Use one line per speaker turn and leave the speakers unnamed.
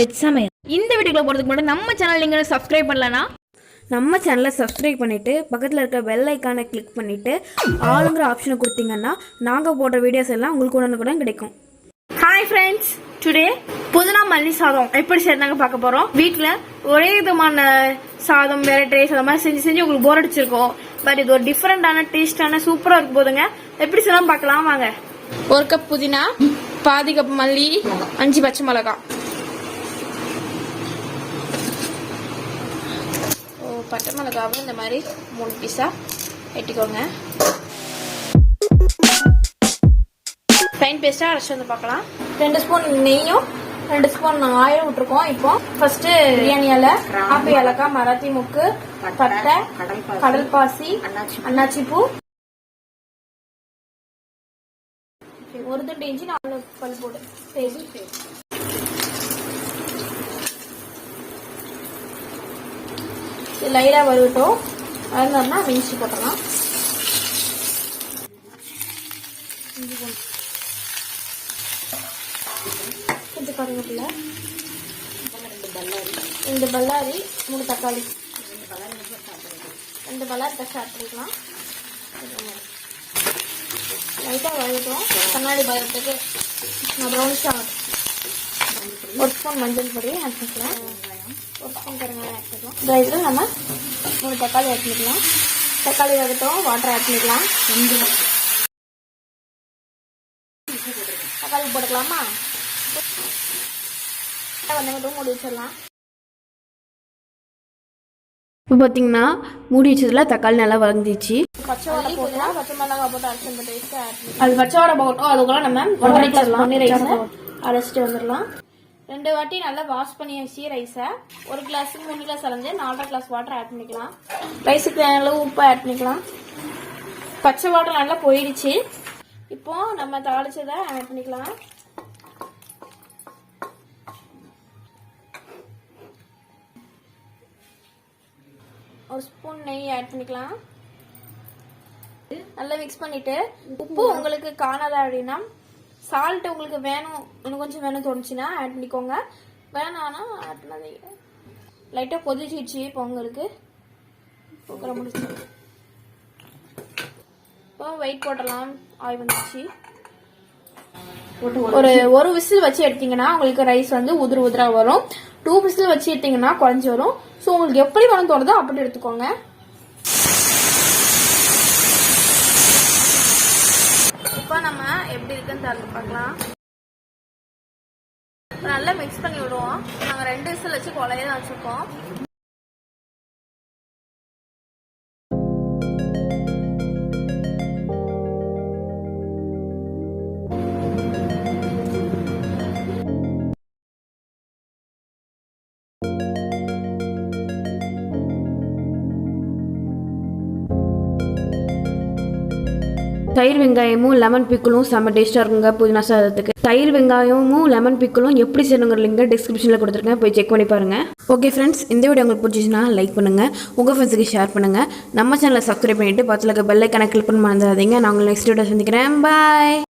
Veg சமையல். இந்த வீடியோக்குள்ள போகிறதுக்கு முன்னாடி நம்ம சேனல் நீங்கள் சப்ஸ்கிரைப் பண்ணலன்னா நம்ம சேனலை சப்ஸ்கிரைப் பண்ணிவிட்டு பக்கத்தில் இருக்க பெல் ஐக்கானை கிளிக் பண்ணிவிட்டு ஆளுங்கிற ஆப்ஷனை கொடுத்தீங்கன்னா நாங்கள் போடுற வீடியோஸ் எல்லாம் உங்களுக்கு உடனே கிடைக்கும். ஹாய் ஃப்ரெண்ட்ஸ், டுடே புதினா மல்லி சாதம் எப்படி செய்யறாங்க பார்க்க போகிறோம். வீட்டில் ஒரே விதமான சாதம் வெரைட்டி ரைஸ் அந்த மாதிரி செஞ்சு செஞ்சு உங்களுக்கு போர் அடிச்சிருக்கோம். பட் இது ஒரு டிஃப்ரெண்டான டேஸ்டான சூப்பராக இருக்கும் போதுங்க. எப்படி செய்யலாம் பார்க்கலாம் வாங்க. 1 கப் புதினா, பாதி கப் மல்லி, 5 பச்சை மிளகாய், பச்சை மிளகாவை இந்த மாதிரி 3 பீஸா வெட்டிக்கோங்க. ஃபைன் பேஸ்டா அரைச்சி வந்து பார்க்கலாம். 2 ஸ்பூன் நெய்யும் 2 ஸ்பூன் ஆயிலும் விட்டுருக்கோம். இப்போ ஃபர்ஸ்ட் பிரியாணி இலை, காப்பி ஏலக்காய், மராத்தி மொக்கு, பட்டை, கடல் பாசி, அன்னாச்சி பூ, 1 துண்டு இஞ்சி, 4 பல் போடு லைட்டாக வருவிட்டோம். வளர்ந்தோம்னா மிஞ்சி போட்டலாம். கொஞ்சம் கருவேப்பிலை, 2 பல்லாரி, 3 தக்காளி, 2 பல்லாரி தக்காளி ஆட் பண்ணிக்கலாம். லைட்டாக வளர்த்தோம். கண்ணாடி பழத்துக்கு ப்ரௌனிஷ் ஆகும். 1 ஸ்பூன் மஞ்சள் பொடி ஆட் பண்ணிக்கலாம். 1 ஸ்பூன் பெருங்காயம் ஆட் பண்ணிக்கலாம். இந்த இதில் நம்ம 3 தக்காளி ஆட் பண்ணிக்கலாம். தக்காளி வதட்டோம். வாட்டர் ஆட் பண்ணிக்கலாம். தக்காளி போட்டுக்கலாமா? வெங்காயம் மூடி வச்சிடலாம். இப்போ பார்த்தீங்கன்னா மூடி வச்சதுல தக்காளி நல்லா வதங்கிச்சு. பச்சை வடை போட்டுலாம் பச்சை மிளகாய் போட்டு அரைச்சி அந்த டேஸ்ட்டை ஆட் பண்ணி அது பச்சை வடை போட்டோம். அதுக்குள்ள நம்ம அரைச்சிட்டு வந்துடலாம். 2 வாட்டி நல்லா வாஷ் பண்ணி வச்சு ரைஸை 1 கிளாஸுக்கு 3 கிளாஸ் அளந்து 4.5 கிளாஸ் வாட்டர் ஆட் பண்ணிக்கலாம். ரைஸுக்கு அளவு உப்பு ஆட் பண்ணிக்கலாம். பச்சை வாட்டர் நல்லா போயிடுச்சு. இப்போ நம்ம தாளிச்சதை ஆட் பண்ணிக்கலாம். ஒரு ஸ்பூன் நெய் ஆட் பண்ணிக்கலாம். நல்லா மிக்ஸ் பண்ணிட்டு உப்பு உங்களுக்கு காணாதா அப்படின்னா சால்ட் உங்களுக்கு வேணும் இன்னும் கொஞ்சம் வேணும் தோணுச்சுன்னா ஆட் பண்ணிக்கோங்க. வேணான்னா ஆட் பண்ணாதீங்க. லைட்டாக கொதிச்சிடுச்சு. இப்போ உங்களுக்கு குக்கரை முடிச்சு இப்போ வெயிட் போட்டலாம். ஆயில் வந்துச்சு. ஒரு விசில் வச்சு எடுத்தீங்கன்னா உங்களுக்கு ரைஸ் வந்து உதிர உதிரா வரும். 2 விசில் வச்சு எடுத்தீங்கன்னா குறைஞ்சி வரும். ஸோ உங்களுக்கு எப்படி வேணும் தோணுதோ அப்படி எடுத்துக்கோங்க. இப்போ நம்ம எப்படி இருக்குன்னு திறந்து பார்க்கலாம். நல்லா மிக்ஸ் பண்ணி விடுவோம். நாங்கள் 2 விசில் வச்சு கொலையே தான் வச்சுருக்கோம். தயிர் வெங்காயமும் லெமன் பிக்கிளும் செம்ம டேஸ்ட்டாக இருக்குங்க புதினா சாதத்துக்கு. தயிர் வெங்காயமும் லெமன் பிக்கிளும் எப்படி செய்யணுங்கிற லிங்க் டிஸ்கிரிப்ஷனில் கொடுத்துருக்கேன். போய் செக் பண்ணி பாருங்கள். ஓகே ஃப்ரெண்ட்ஸ், இந்த வீடியோ உங்களுக்கு பிடிச்சிச்சுன்னா லைக் பண்ணுங்கள், உங்கள் ஃப்ரெண்ட்ஸுக்கு ஷேர் பண்ணுங்கள். நம்ம சேனலை சப்ஸ்கிரைப் பண்ணிவிட்டு பக்கத்தில் இருக்க பெல் ஐக்கானை கிளிக் பண்ண மறந்துடாதீங்க. நான் உங்களை நெக்ஸ்ட் வீடியோ சந்திக்கிறேன். பாய்.